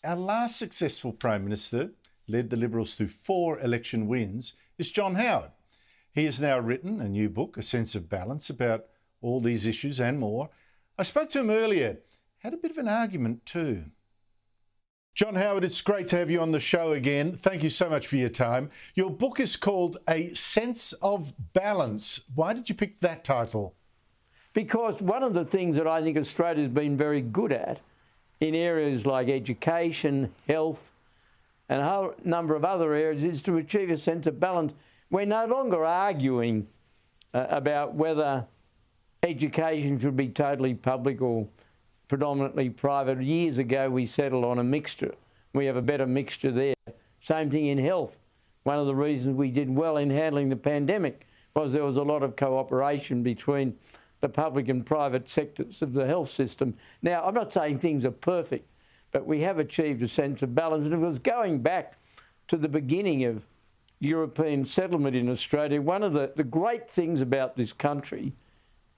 Our last successful Prime Minister, led the Liberals through 4 election wins, is John Howard. He has now written a new book, A Sense of Balance, about all these issues and more. I spoke to him earlier, had a bit of an argument too. John Howard, it's great to have you on the show again. Thank you so much for your time. Your book is called A Sense of Balance. Why did you pick that title? Because one of the things that I think Australia's been very good at in areas like education, health, and a whole number of other areas is to achieve a sense of balance. We're no longer arguing about whether education should be totally public or predominantly private. Years ago, we settled on a mixture. We have a better mixture there. Same thing in health. One of the reasons we did well in handling the pandemic was there was a lot of cooperation between the public and private sectors of the health system. Now, I'm not saying things are perfect, but we have achieved a sense of balance. And it was going back to the beginning of European settlement in Australia. One of the great things about this country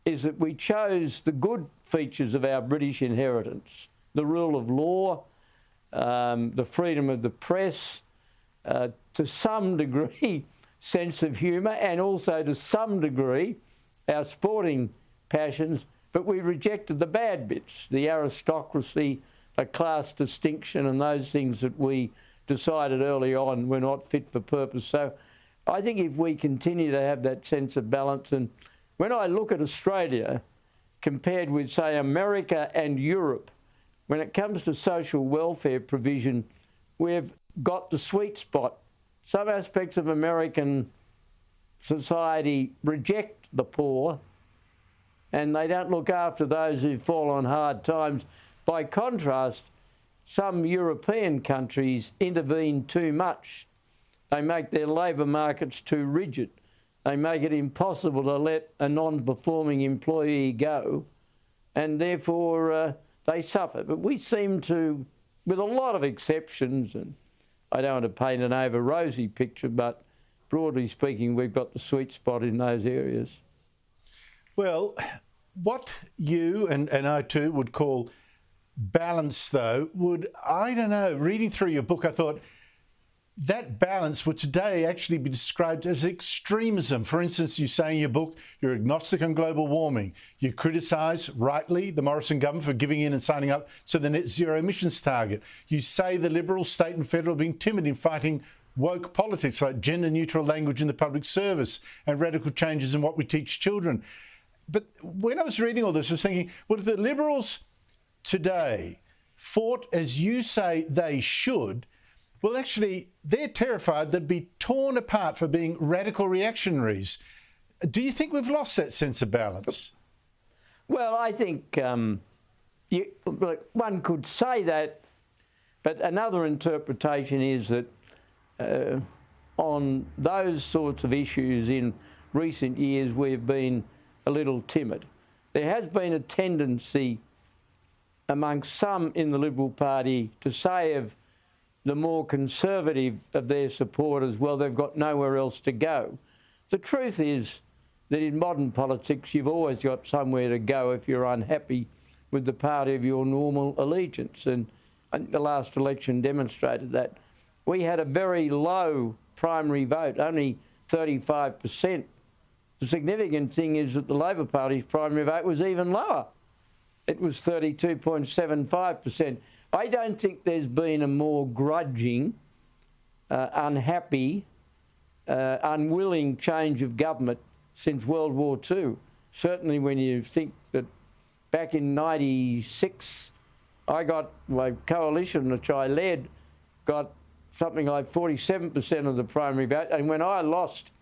is that we chose the good features of our British inheritance, the rule of law, the freedom of the press, to some degree sense of humour, and also to some degree our sporting passions, but we rejected the bad bits, the aristocracy, the class distinction, and those things that we decided early on were not fit for purpose. So I think if we continue to have that sense of balance, and when I look at Australia compared with, say, America and Europe, when it comes to social welfare provision, we've got the sweet spot. Some aspects of American society reject the poor and they don't look after those who fall on hard times. By contrast, some European countries intervene too much. They make their labour markets too rigid. They make it impossible to let a non-performing employee go, and therefore they suffer. But we seem to, with a lot of exceptions, and I don't want to paint an over-rosy picture, but broadly speaking, we've got the sweet spot in those areas. Well, what you and I too would call balance, though, would, I don't know, reading through your book, I thought that balance would today actually be described as extremism. For instance, you say in your book you're agnostic on global warming. You criticise, rightly, the Morrison government for giving in and signing up to the net zero emissions target. You say the Liberals, state and federal, are being timid in fighting woke politics like gender-neutral language in the public service and radical changes in what we teach children. But when I was reading all this, I was thinking, well, if the Liberals today fought as you say they should, well, actually, they're terrified they'd be torn apart for being radical reactionaries. Do you think we've lost that sense of balance? Well, I think one could say that, but another interpretation is that on those sorts of issues in recent years, we've been a little timid. There has been a tendency amongst some in the Liberal Party to say of the more conservative of their supporters, well, they've got nowhere else to go. The truth is that in modern politics, you've always got somewhere to go if you're unhappy with the party of your normal allegiance. And I think the last election demonstrated that. We had a very low primary vote, only 35%. The significant thing is that the Labor Party's primary vote was even lower. It was 32.75%. I don't think there's been a more grudging, unhappy, unwilling change of government since World War II. Certainly when you think that back in 96, I got my coalition, which I led, got something like 47% of the primary vote. And when I lost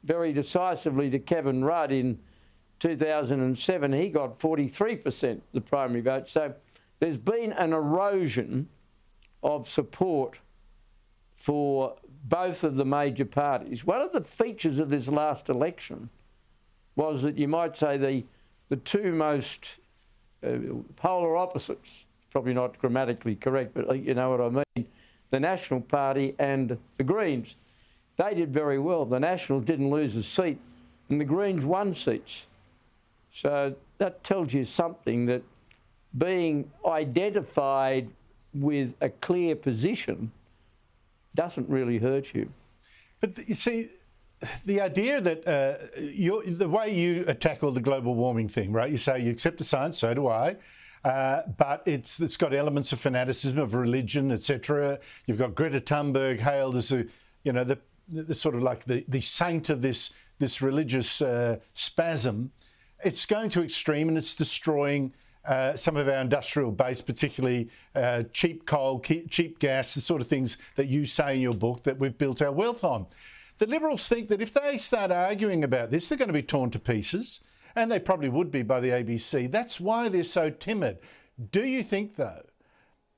very decisively to Kevin Rudd in 2007, he got 43% the primary vote. So there's been an erosion of support for both of the major parties. One of the features of this last election was that you might say the two most polar opposites, probably not grammatically correct, but you know what I mean, the National Party and the Greens. They did very well. The Nationals didn't lose a seat, and the Greens won seats. So that tells you something, that being identified with a clear position doesn't really hurt you. But you see, the idea that the way you tackle the global warming thing, right? You say you accept the science, so do I, but it's got elements of fanaticism, of religion, etc. You've got Greta Thunberg hailed as the sort of like the saint of this religious spasm. It's going to extreme, and it's destroying some of our industrial base, particularly cheap coal, cheap gas, the sort of things that you say in your book that we've built our wealth on. The Liberals think that if they start arguing about this, they're going to be torn to pieces, and they probably would be by the ABC. That's why they're so timid. Do you think, though,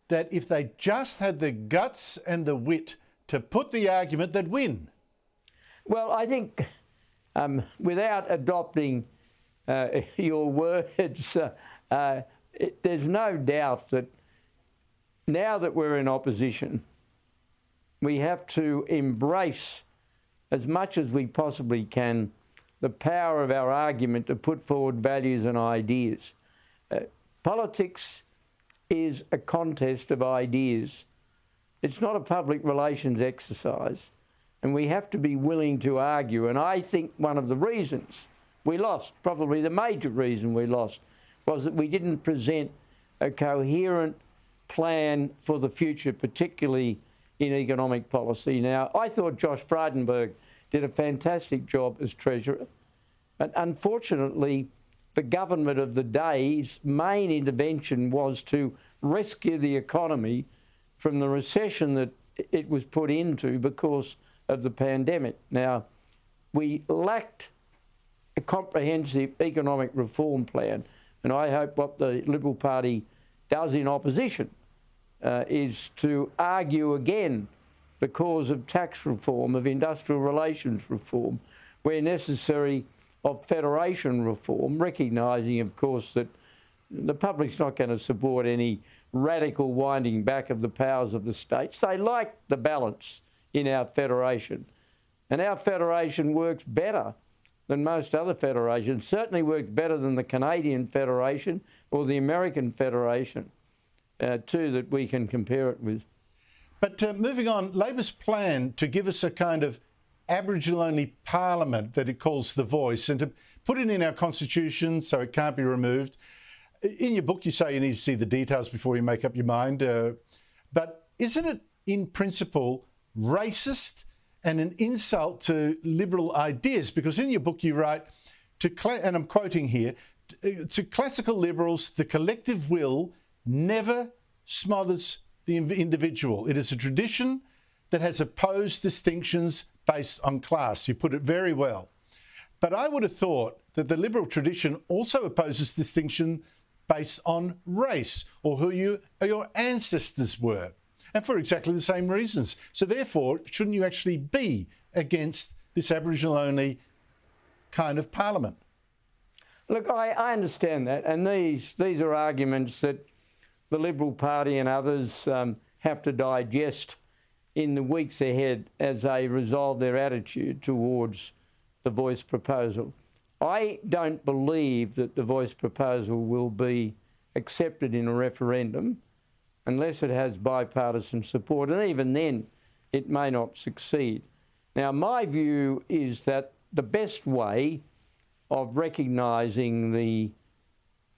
that if they just had the guts and the wit to put the argument, they'd win? Well, I think without adopting your words, there's no doubt that now that we're in opposition, we have to embrace as much as we possibly can the power of our argument to put forward values and ideas. Politics is a contest of ideas. It's not a public relations exercise, and we have to be willing to argue. And I think one of the reasons we lost, probably the major reason we lost, was that we didn't present a coherent plan for the future, particularly in economic policy. Now, I thought Josh Frydenberg did a fantastic job as Treasurer, but unfortunately, the government of the day's main intervention was to rescue the economy from the recession that it was put into because of the pandemic. Now, we lacked a comprehensive economic reform plan, and I hope what the Liberal Party does in opposition is to argue again the cause of tax reform, of industrial relations reform, where necessary, of federation reform, recognising, of course, that the public's not going to support any radical winding back of the powers of the states. They like the balance in our federation. And our federation works better than most other federations, certainly works better than the Canadian Federation or the American Federation, too, that we can compare it with. But moving on, Labor's plan to give us a kind of Aboriginal-only parliament that it calls the voice, and to put it in our constitution so it can't be removed. In your book, you say you need to see the details before you make up your mind. But isn't it, in principle, racist and an insult to liberal ideas? Because in your book you write, and I'm quoting here, to classical liberals, the collective will never smothers the individual. It is a tradition that has opposed distinctions based on class. You put it very well. But I would have thought that the liberal tradition also opposes distinction based on race or who your ancestors were, and for exactly the same reasons. So therefore, shouldn't you actually be against this Aboriginal-only kind of parliament? Look, I understand that, and these are arguments that the Liberal Party and others have to digest in the weeks ahead as they resolve their attitude towards the voice proposal. I don't believe that the voice proposal will be accepted in a referendum unless it has bipartisan support, and even then it may not succeed. Now, my view is that the best way of recognising the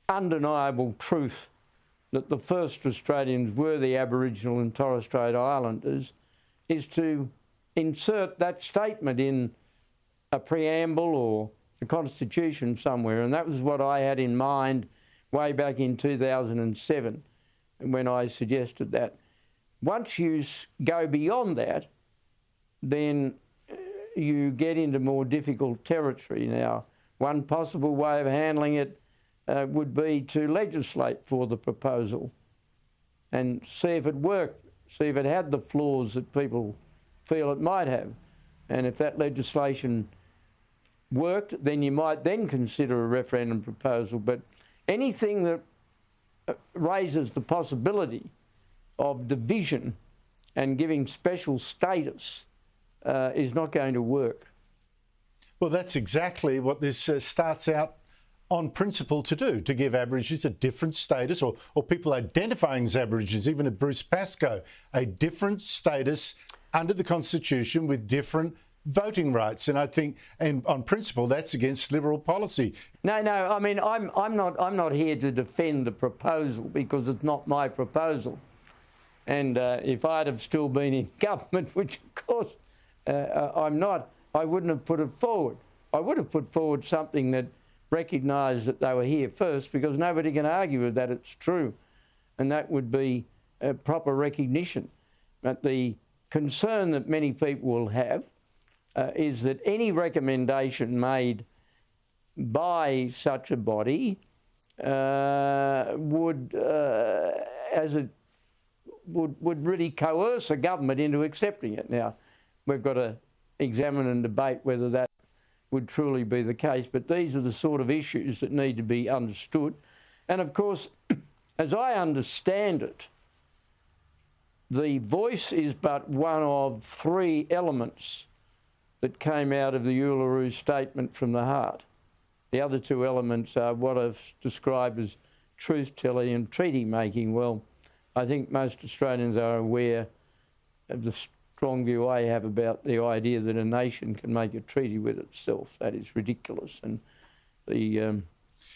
undeniable truth that the first Australians were the Aboriginal and Torres Strait Islanders is to insert that statement in a preamble or the Constitution somewhere, and that was what I had in mind way back in 2007 when I suggested that. Once you go beyond that, then you get into more difficult territory. Now, one possible way of handling it would be to legislate for the proposal and see if it worked, see if it had the flaws that people feel it might have. And if that legislation worked, then you might then consider a referendum proposal. But anything that raises the possibility of division and giving special status is not going to work. Well, that's exactly what this starts out on principle to do, to give Aborigines a different status, or people identifying as Aborigines, even at Bruce Pascoe, a different status under the Constitution with different voting rights. And I think, and on principle, that's against Liberal policy. No, I mean, I'm not here to defend the proposal, because it's not my proposal. And if I'd have still been in government, which of course I'm not, I wouldn't have put it forward. I would have put forward something that recognised that they were here first, because nobody can argue with that, it's true. And that would be a proper recognition. But the concern that many people will have is that any recommendation made by such a body would really coerce a government into accepting it. Now, we've got to examine and debate whether that would truly be the case, but these are the sort of issues that need to be understood. And of course, as I understand it, the voice is but one of three elements that came out of the Uluru Statement from the Heart. The other two elements are what I've described as truth-telling and treaty-making. Well, I think most Australians are aware of the strong view I have about the idea that a nation can make a treaty with itself. That is ridiculous. And the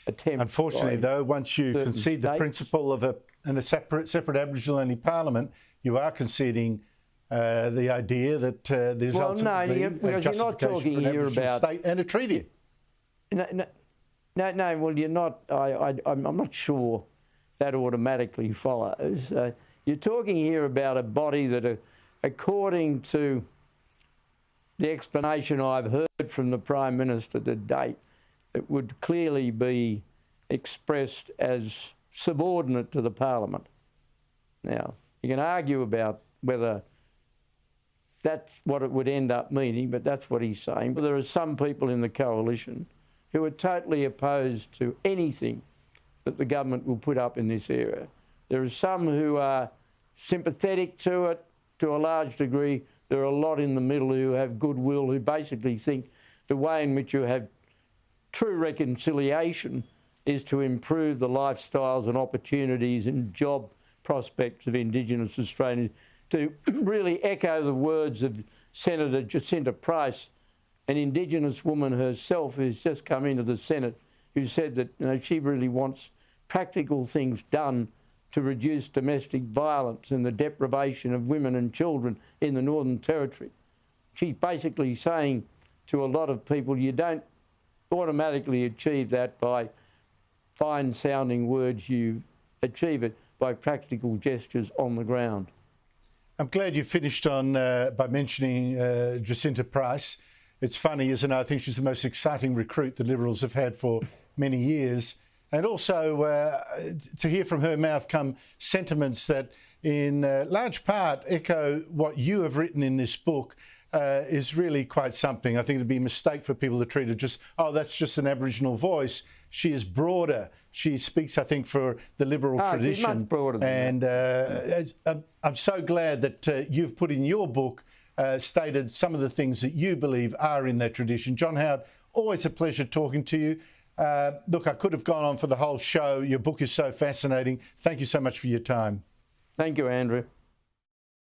attempt... Unfortunately, though, once you concede the principle of a separate Aboriginal-only parliament, you are conceding the idea that there's ultimately a justification for an Aboriginal state and a treaty. No, well, you're not... I'm not sure that automatically follows. You're talking here about a body that, according to the explanation I've heard from the Prime Minister to date, it would clearly be expressed as subordinate to the Parliament. Now, you can argue about whether that's what it would end up meaning, but that's what he's saying. But there are some people in the coalition who are totally opposed to anything that the government will put up in this area. There are some who are sympathetic to it to a large degree. There are a lot in the middle who have goodwill, who basically think the way in which you have true reconciliation is to improve the lifestyles and opportunities and job prospects of Indigenous Australians. To really echo the words of Senator Jacinta Price, an Indigenous woman herself who's just come into the Senate, who said that she really wants practical things done to reduce domestic violence and the deprivation of women and children in the Northern Territory. She's basically saying to a lot of people, you don't automatically achieve that by fine-sounding words, you achieve it by practical gestures on the ground. I'm glad you finished on by mentioning Jacinta Price. It's funny, isn't it? I think she's the most exciting recruit the Liberals have had for many years. And also to hear from her mouth come sentiments that in large part echo what you have written in this book is really quite something. I think it would be a mistake for people to treat her just, oh, that's just an Aboriginal voice. She is broader. She speaks, I think, for the Liberal tradition. She's much broader than that. I'm so glad that you've put in your book stated some of the things that you believe are in that tradition. John Howard, always a pleasure talking to you. Look, I could have gone on for the whole show. Your book is so fascinating. Thank you so much for your time. Thank you, Andrew.